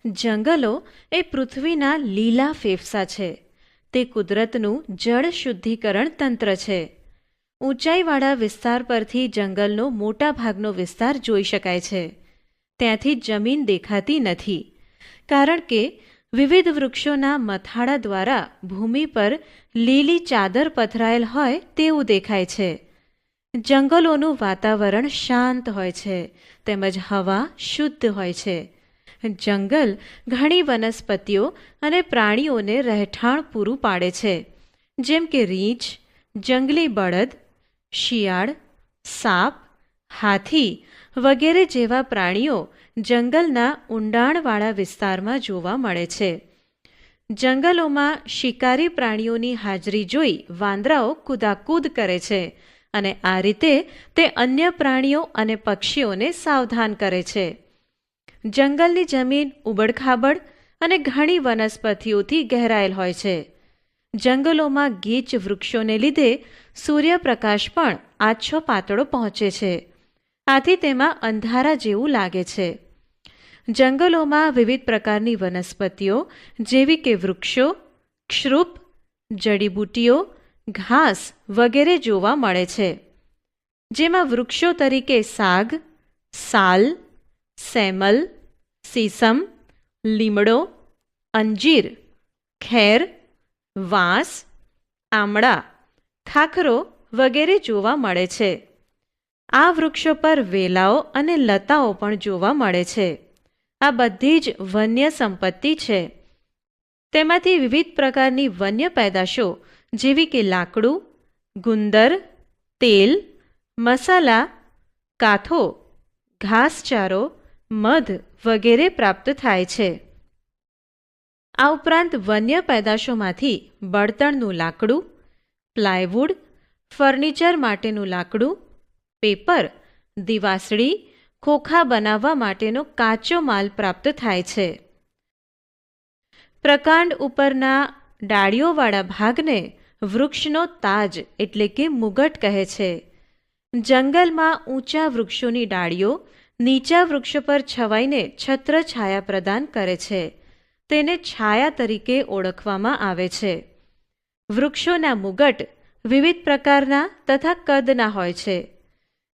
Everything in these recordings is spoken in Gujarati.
જંગલો એ પૃથ્વીના લીલા ફેફસા છે. તે કુદરતનું જળ શુદ્ધિકરણ તંત્ર છે. ઊંચાઈવાળા વિસ્તાર પરથી જંગલનો મોટા ભાગનો વિસ્તાર જોઈ શકાય છે. ત્યાંથી જમીન દેખાતી નથી, કારણ કે વિવિધ વૃક્ષોના મથાળા દ્વારા ભૂમિ પર લીલી ચાદર પથરાયેલ હોય તેવું દેખાય છે. જંગલોનું વાતાવરણ શાંત હોય છે, તેમજ હવા શુદ્ધ હોય છે. જંગલ ઘણી વનસ્પતિઓ અને પ્રાણીઓને રહેઠાણ પૂરું પાડે છે, જેમ કે રીંછ, જંગલી બળદ, શિયાળ, સાપ, હાથી વગેરે જેવા પ્રાણીઓ જંગલના ઊંડાણવાળા વિસ્તારમાં જોવા મળે છે. જંગલોમાં શિકારી પ્રાણીઓની હાજરી જોઈ વાંદરાઓ કૂદાકૂદ કરે છે, અને આ રીતે તે અન્ય પ્રાણીઓ અને પક્ષીઓને સાવધાન કરે છે. જંગલની જમીન ઉબડખાબડ અને ઘણી વનસ્પતિઓથી ઘેરાયેલ હોય છે. જંગલોમાં ગીચ વૃક્ષોને લીધે સૂર્યપ્રકાશ પણ આછો પાતળો પહોંચે છે. આથી તેમાં અંધારા જેવું લાગે છે. જંગલોમાં વિવિધ પ્રકારની વનસ્પતિઓ જેવી કે વૃક્ષો, ક્ષૃપ, જડીબુટ્ટીઓ, ઘાસ વગેરે જોવા મળે છે. જેમાં વૃક્ષો તરીકે સાગ, સાલ, સેમલ, સીસમ, લીમડો, અંજીર, ખેર, વાંસ, આમળા, ખાખરો વગેરે જોવા મળે છે. આ વૃક્ષો પર વેલાઓ અને લતાઓ પણ જોવા મળે છે. આ બધી જ વન્ય સંપત્તિ છે. તેમાંથી વિવિધ પ્રકારની વન્ય પેદાશો જેવી કે લાકડું, ગુંદર, તેલ, મસાલા, કાથો, ઘાસચારો, મધ વગેરે પ્રાપ્ત થાય છે. આ ઉપરાંત વન્ય પેદાશોમાંથી બળતણનું લાકડું, પ્લાયવુડ, ફર્નિચર માટેનું લાકડું, પેપર, દિવાસળી, ખોખા બનાવવા માટેનો કાચો માલ પ્રાપ્ત થાય છે. પ્રકાંડ ઉપરના ડાળીઓવાળા ભાગને વૃક્ષનો તાજ એટલે કે મુગટ કહે છે. જંગલમાં ઊંચા વૃક્ષોની ડાળીઓ નીચા વૃક્ષ પર છવાઈને છત્રછાયા પ્રદાન કરે છે. તેને છાયા તરીકે ઓળખવામાં આવે છે. વૃક્ષોના મુગટ વિવિધ પ્રકારના તથા કદના હોય છે.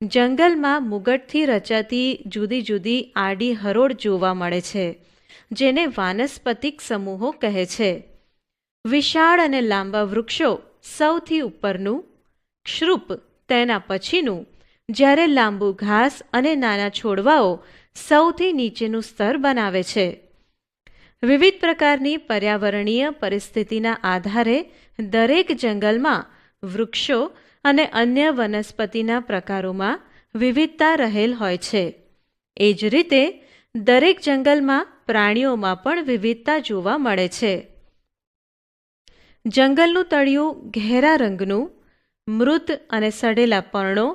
જંગલમાં મુગટથી રચાતી જુદી જુદી આડી હરોળ જોવા મળે છે, જેને વાનસ્પતિક સમૂહો કહે છે. વિશાળ અને લાંબા વૃક્ષો સૌથી ઉપરનું, ક્ષૃપ તેના પછીનું, જ્યારે લાંબુ ઘાસ અને નાના છોડવાઓ સૌથી નીચેનું સ્તર બનાવે છે. વિવિધ પ્રકારની પર્યાવરણીય પરિસ્થિતિના આધારે દરેક જંગલમાં વૃક્ષો અને અન્ય વનસ્પતિના પ્રકારોમાં વિવિધતા રહેલ હોય છે. એ જ રીતે દરેક જંગલમાં પ્રાણીઓમાં પણ વિવિધતા જોવા મળે છે. જંગલનું તળિયું ઘેરા રંગનું, મૃત અને સડેલા પર્ણો,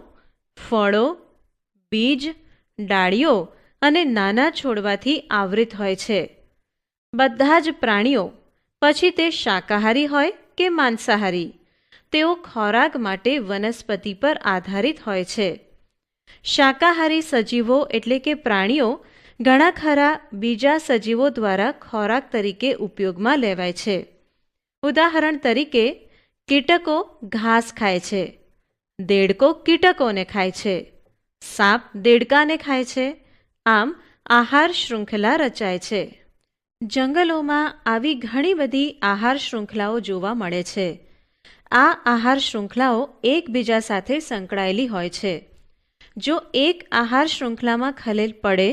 ફળો, બીજ, ડાળીઓ અને નાના છોડવાથી આવૃત હોય છે. બધા જ પ્રાણીઓ, પછી તે શાકાહારી હોય કે માંસાહારી, તેઓ ખોરાક માટે વનસ્પતિ પર આધારિત હોય છે. શાકાહારી સજીવો એટલે કે પ્રાણીઓ ઘણા ખરા બીજા સજીવો દ્વારા ખોરાક તરીકે ઉપયોગમાં લેવાય છે. ઉદાહરણ તરીકે કીટકો ઘાસ ખાય છે, દેડકો કીટકોને ખાય છે, સાપ દેડકાને ખાય છે. આમ આહાર શૃંખલા રચાય છે. જંગલોમાં આવી ઘણી બધી આહાર શૃંખલાઓ જોવા મળે છે. આ આહાર શૃંખલાઓ એકબીજા સાથે સંકળાયેલી હોય છે. જો એક આહાર શૃંખલામાં ખલેલ પડે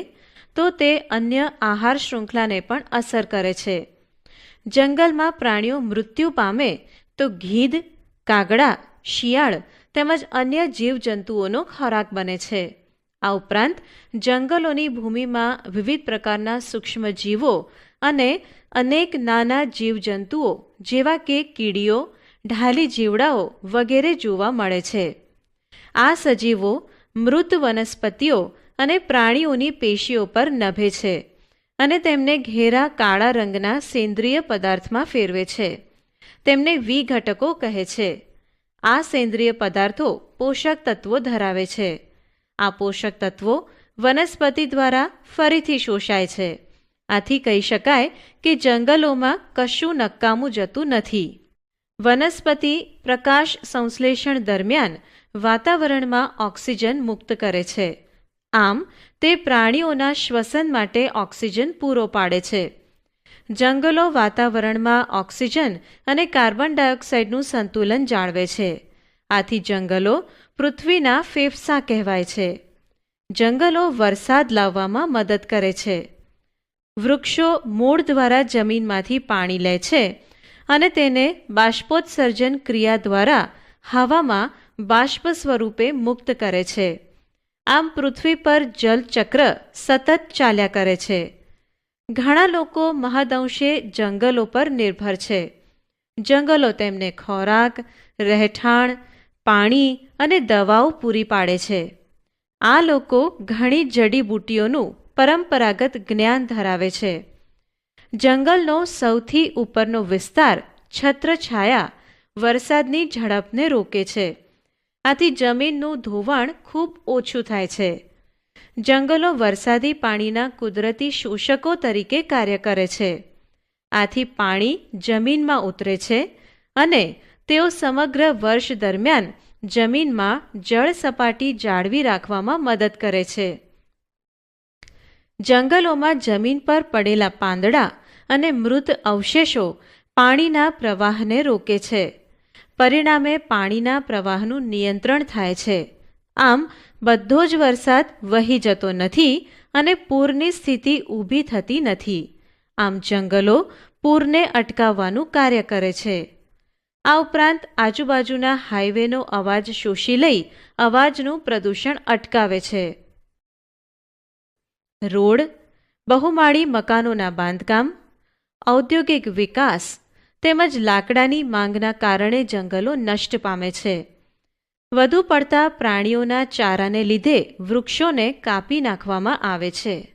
તો તે અન્ય આહાર શૃંખલાને પણ અસર કરે છે. જંગલમાં પ્રાણીઓ મૃત્યુ પામે તો ગીધ, કાગડા, શિયાળ તેમજ અન્ય જીવજંતુઓનો ખોરાક બને છે. આ ઉપરાંત જંગલોની ભૂમિમાં વિવિધ પ્રકારના સૂક્ષ્મ જીવો અને અનેક નાના જીવજંતુઓ જેવા કે કીડીઓ, ઢાલી જીવડાઓ વગેરે જોવા મળે છે. આ સજીવો મૃત વનસ્પતિઓ અને પ્રાણીઓની પેશીઓ પર નભે છે અને તેમને ઘેરા કાળા રંગના સેન્દ્રિય પદાર્થમાં ફેરવે છે. તેમને વિઘટકો કહે છે. આ સેન્દ્રિય પદાર્થો પોષક તત્વો ધરાવે છે. આ પોષક તત્વો વનસ્પતિ દ્વારા ફરીથી શોષાય છે આથી કહી શકાય કે જંગલોમાં કશું નકામું જતું નથી. વનસ્પતિ પ્રકાશ સંશ્લેષણ દરમિયાન વાતાવરણમાં ઓક્સિજન મુક્ત કરે છે. આમ તે પ્રાણીઓના શ્વસન માટે ઓક્સિજન પૂરો પાડે છે. જંગલો વાતાવરણમાં ઓક્સિજન અને કાર્બન ડાયોક્સાઇડનું સંતુલન જાળવે છે. આથી જંગલો પૃથ્વીના ફેફસા કહેવાય છે. જંગલો વરસાદ લાવવામાં મદદ કરે છે. વૃક્ષો મૂળ દ્વારા જમીનમાંથી પાણી લે છે અને તેને બાષ્પોત્સર્જન ક્રિયા દ્વારા હવામાં બાષ્પ સ્વરૂપે મુક્ત કરે છે. આમ પૃથ્વી પર જલચક્ર સતત ચાલ્યા કરે છે. ઘણા લોકો મહદઅંશે જંગલો પર નિર્ભર છે. જંગલો તેમને ખોરાક, રહેઠાણ, પાણી અને દવાઓ પૂરી પાડે છે. આ લોકો ઘણી જડીબુટ્ટીઓનું પરંપરાગત જ્ઞાન ધરાવે છે. જંગલનો સૌથી ઉપરનો વિસ્તાર છત્રછાયા વરસાદની ઝડપને રોકે છે. આથી જમીનનું ધોવાણ ખૂબ ઓછું થાય છે. જંગલો વરસાદી પાણીના કુદરતી શોષકો તરીકે કાર્ય કરે છે. આથી પાણી જમીનમાં ઉતરે છે અને તેઓ સમગ્ર વર્ષ દરમિયાન જમીનમાં જળ સપાટી જાળવી રાખવામાં મદદ કરે છે. જંગલોમાં જમીન પર પડેલા પાંદડા અને મૃત અવશેષો પાણીના પ્રવાહને રોકે છે. પરિણામે પાણીના પ્રવાહનું નિયંત્રણ થાય છે. આમ બધો જ વરસાદ વહી જતો નથી અને પૂરની સ્થિતિ ઊભી થતી નથી. આમ જંગલો પૂરને અટકાવવાનું કાર્ય કરે છે. આ ઉપરાંત આજુબાજુના હાઈવેનો અવાજ શોષી લઈ અવાજનું પ્રદૂષણ અટકાવે છે. રોડ, બહુમાળી મકાનોના બાંધકામ, ઔદ્યોગિક વિકાસ તેમજ લાકડાની માંગના કારણે જંગલો નષ્ટ પામે છે. વધુ પડતા પ્રાણીઓના ચારાને લીધે વૃક્ષોને કાપી નાખવામાં આવે છે.